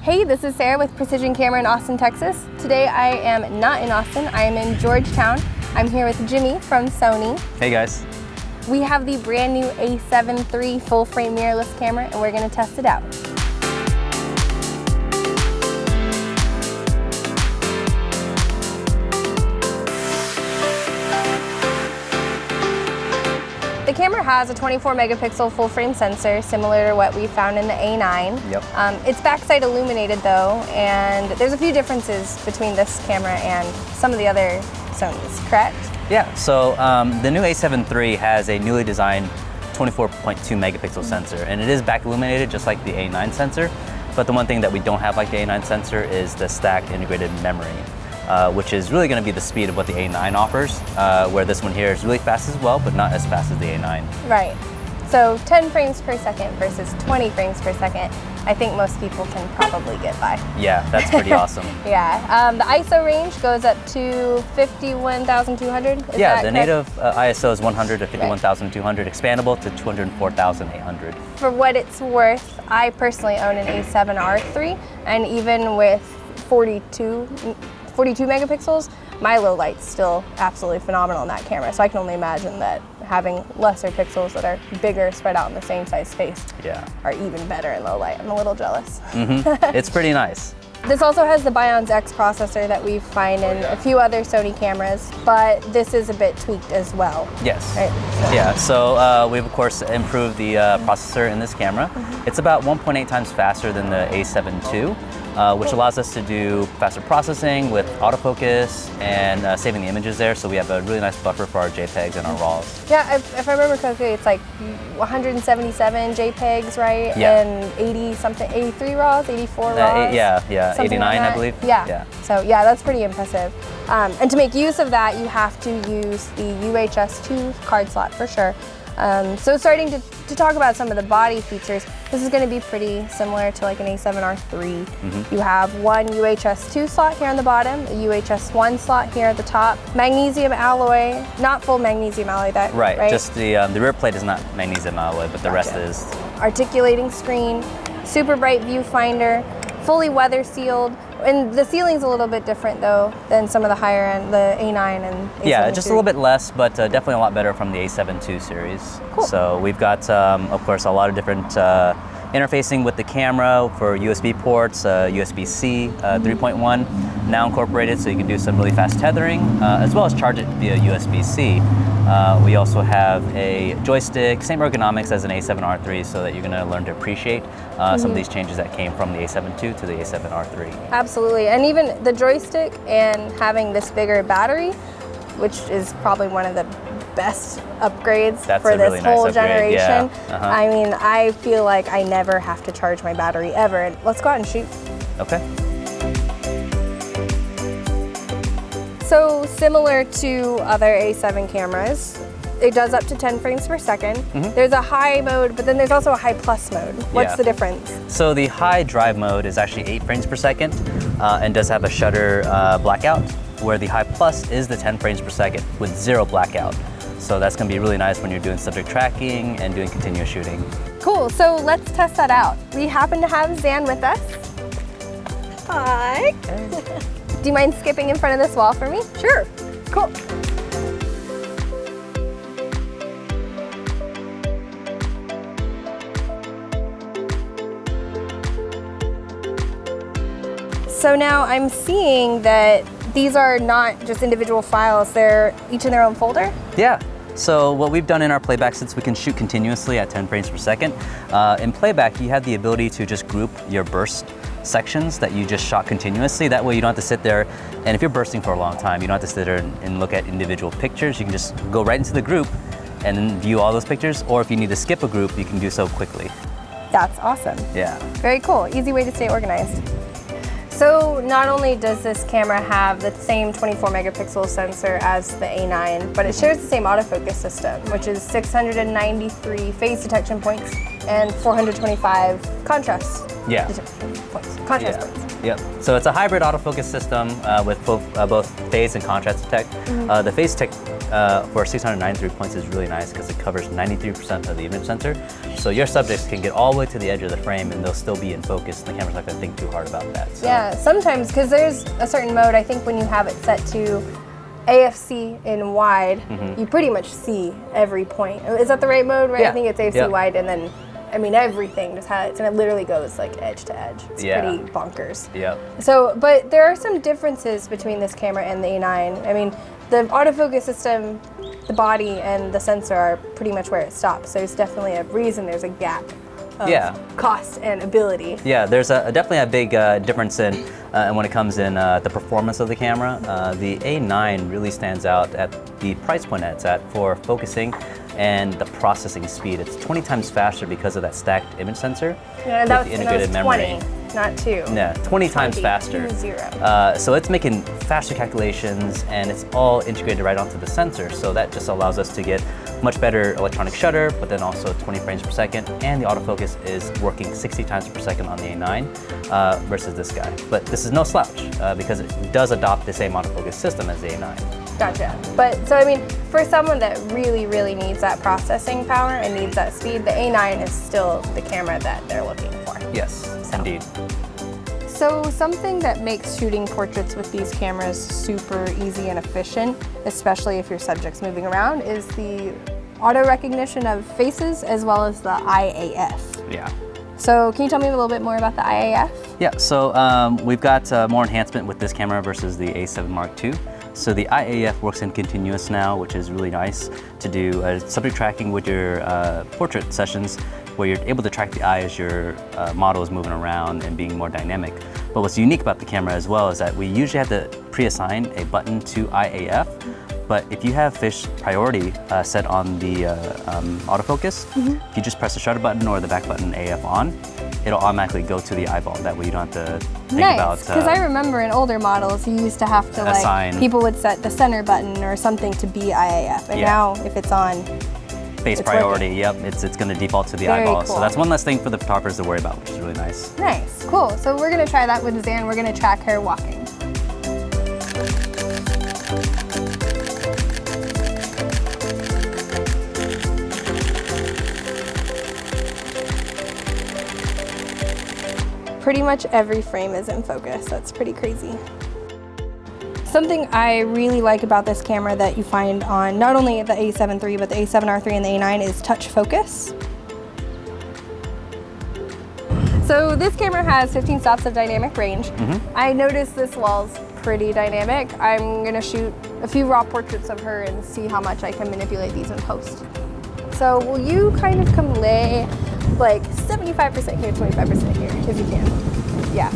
Hey, this is Sarah with Precision Camera in Austin, Texas. Today I am not in Austin, I am in Georgetown. I'm here with Jimmy from Sony. Hey guys. We have the brand new A7 III full frame mirrorless camera and we're going to test it out. The camera has a 24 megapixel full frame sensor, similar to what we found in the A9. Yep. It's backside illuminated though, and there's a few differences between this camera and some of the other Sonys, correct? Yeah, so the new A7 III has a newly designed 24.2 megapixel sensor, and it is back illuminated just like the A9 sensor. But the one thing that we don't have like the A9 sensor is the stacked integrated memory. Which is really going to be the speed of what the A9 offers, where this one here is really fast as well, but not as fast as the A9. Right. So 10 frames per second versus 20 frames per second, I think most people can probably get by. Yeah, that's pretty awesome. Yeah. The ISO range goes up to 51,200. Yeah, the native ISO is 100 to 51,200, expandable to 204,800. For what it's worth, I personally own an A7III, and even with 42 megapixels, my low light's still absolutely phenomenal in that camera. So I can only imagine that having lesser pixels that are bigger spread out in the same size space are even better in low light. I'm a little jealous. It's pretty nice. This also has the Bions X processor that we find in a few other Sony cameras, but this is a bit tweaked as well. Yes. Right? Yeah, so we've of course improved the processor in this camera. It's about 1.8 times faster than the A7 II. Which allows us to do faster processing with autofocus and saving the images there, so we have a really nice buffer for our JPEGs and our RAWs. Yeah, if I remember correctly, it's like 177 JPEGs, right? Yeah. And 80-something, 83 RAWs, 84 RAWs? Yeah, 89 like I believe. Yeah. So yeah, that's pretty impressive. And to make use of that, you have to use the UHS 2 card slot for sure. So starting to talk about some of the body features, this is going to be pretty similar to like an A7R3. You have one UHS 2 slot here on the bottom, a UHS 1 slot here at the top, magnesium alloy, not full magnesium alloy, right? Just the rear plate is not magnesium alloy, but the rest is. Articulating screen, super bright viewfinder, fully weather sealed. And the ceiling's a little bit different though than some of the higher end, the A9 and A7 Yeah, just a little bit less, but definitely a lot better from the A7 II series. Cool. So we've got, of course, a lot of different interfacing with the camera for USB ports, USB-C 3.1 now incorporated, so you can do some really fast tethering, as well as charge it via USB-C. We also have a joystick, same ergonomics as an A7R3, so that you're going to learn to appreciate some of these changes that came from the A7 II to the A7R3. Absolutely, and even the joystick and having this bigger battery, which is probably one of the best upgrades for this whole generation. I mean, I feel like I never have to charge my battery ever. And let's go out and shoot. Okay. So similar to other A7 cameras, it does up to 10 frames per second. There's a high mode, but then there's also a high plus mode. What's the difference? So the high drive mode is actually 8 frames per second and does have a shutter blackout, where the high plus is the 10 frames per second with 0 blackout. So that's going to be really nice when you're doing subject tracking and doing continuous shooting. Cool, so let's test that out. We happen to have Zan with us. Hi. Do you mind skipping in front of this wall for me? Sure. Cool. So now I'm seeing that these are not just individual files, they're each in their own folder? Yeah. So what we've done in our playback, since we can shoot continuously at 10 frames per second, in playback you have the ability to just group your burst sections that you just shot continuously. That way you don't have to sit there, and if you're bursting for a long time, you don't have to sit there and look at individual pictures. You can just go right into the group and then view all those pictures, or if you need to skip a group, you can do so quickly. That's awesome. Yeah. Very cool, easy way to stay organized. So not only does this camera have the same 24 megapixel sensor as the A9, but it shares the same autofocus system, which is 693 phase detection points and 425 contrast points. Yep. So it's a hybrid autofocus system with both phase and contrast detect. The phase tech for 693 points is really nice because it covers 93% of the image sensor. So your subjects can get all the way to the edge of the frame and they'll still be in focus. The camera's not going to think too hard about that. So. Yeah, sometimes, because there's a certain mode, I think when you have it set to AFC in wide, you pretty much see every point. Is that the right mode, right? Yeah. I think it's AFC wide, and then, I mean, everything just has, and it literally goes like edge to edge. It's pretty bonkers. Yep. So, but there are some differences between this camera and the A9. I mean, the autofocus system, the body, and the sensor are pretty much where it stops. So there's definitely a reason there's a gap of cost and ability. Yeah, there's definitely a big difference in when it comes in the performance of the camera. The A9 really stands out at the price point it's at for focusing and the processing speed. It's 20 times faster because of that stacked image sensor with the integrated memory. 20, not 2. Yeah, 20 times faster. 20. So it's making faster calculations and it's all integrated right onto the sensor. So that just allows us to get much better electronic shutter, but then also 20 frames per second. And the autofocus is working 60 times per second on the A9 versus this guy. But this is no slouch because it does adopt the same autofocus system as the A9. Gotcha. But so I mean, for someone that really, really needs that processing power and needs that speed, the A9 is still the camera that they're looking for. Yes, indeed. So something that makes shooting portraits with these cameras super easy and efficient, especially if your subject's moving around, is the auto recognition of faces as well as the IAF. Yeah. So can you tell me a little bit more about the IAF? Yeah, so we've got more enhancement with this camera versus the A7 Mark II. So the IAF works in continuous now, which is really nice to do subject tracking with your portrait sessions, where you're able to track the eye as your model is moving around and being more dynamic. But what's unique about the camera as well is that we usually have to pre-assign a button to IAF, but if you have fish priority set on the autofocus, if you just press the shutter button or the back button AF on, it'll automatically go to the eyeball. That way you don't have to think about... Nice, because I remember in older models, you used to have to assign. People would set the center button or something to be IAF, and now if it's on, face priority, yep, it's going to default to the eyeball. Cool. So that's one less thing for the photographers to worry about, which is really nice. Nice, cool. So we're going to try that with Zan. We're going to track her walking. Pretty much every frame is in focus. That's pretty crazy. Something I really like about this camera that you find on not only the A7 III, but the A7R III and the A9 is touch focus. So this camera has 15 stops of dynamic range. I noticed this wall's pretty dynamic. I'm gonna shoot a few raw portraits of her and see how much I can manipulate these in post. So will you kind of come lay like 75% here, 25% here, if you can. Yeah,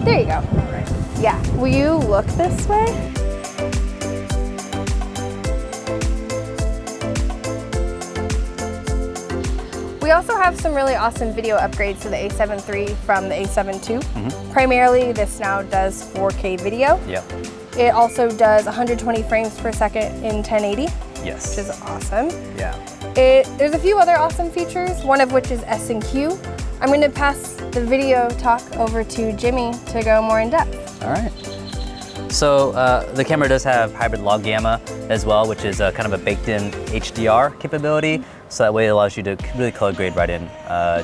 there you go. All right. Yeah, will you look this way? We also have some really awesome video upgrades to the A7 III from the A7 II. Primarily, this now does 4K video. Yep. It also does 120 frames per second in 1080. Yes. Which is awesome. Yeah. There's a few other awesome features, one of which is S&Q. I'm going to pass the video talk over to Jimmy to go more in depth. All right. So the camera does have hybrid log gamma as well, which is kind of a baked-in HDR capability. So that way it allows you to really color grade right in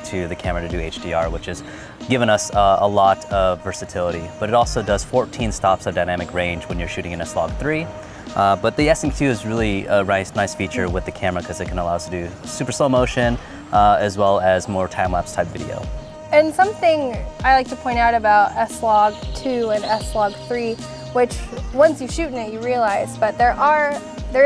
to the camera to do HDR, which has given us a lot of versatility. But it also does 14 stops of dynamic range when you're shooting in S-Log3. But the S&Q is really a nice feature with the camera because it can allow us to do super slow motion as well as more time-lapse type video. And something I like to point out about S-Log2 and S-Log3, which once you shoot in it you realize, but there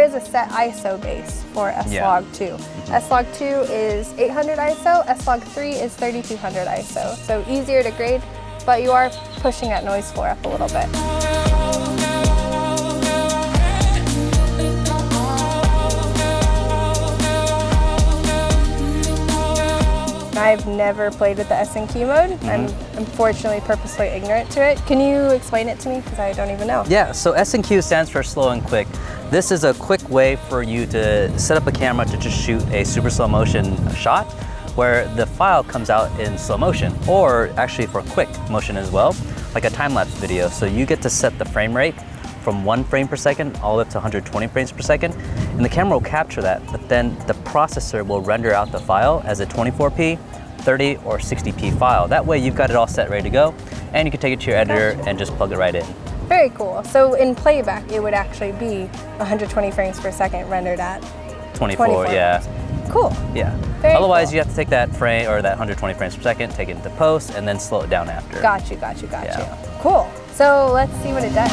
is a set ISO base for S-Log2. S-Log2 is 800 ISO, S-Log3 is 3200 ISO. So easier to grade, but you are pushing that noise floor up a little bit. I've never played with the S&Q mode. I'm unfortunately purposely ignorant to it. Can you explain it to me? Because I don't even know. Yeah, so S&Q stands for slow and quick. This is a quick way for you to set up a camera to just shoot a super slow motion shot where the file comes out in slow motion, or actually for quick motion as well. like a time-lapse video. So you get to set the frame rate from 1 frame per second all the way up to 120 frames per second. And the camera will capture that, but then the processor will render out the file as a 24p, 30 or 60p file. That way you've got it all set, ready to go, and you can take it to your editor and just plug it right in. Very cool. So in playback, it would actually be 120 frames per second rendered at 24, yeah. Cool. Yeah. Very Otherwise, cool. you have to take that frame or that 120 frames per second, take it into post, and then slow it down after. Got you. Yeah. Cool. So let's see what it does.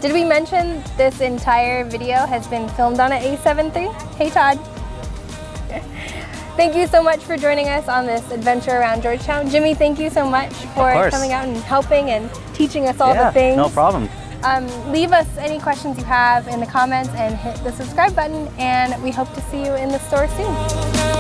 Did we mention this entire video has been filmed on an A7 III? Hey Todd. Thank you so much for joining us on this adventure around Georgetown. Jimmy, thank you so much for coming out and helping and teaching us all the things. No problem. Leave us any questions you have in the comments and hit the subscribe button, and we hope to see you in the store soon.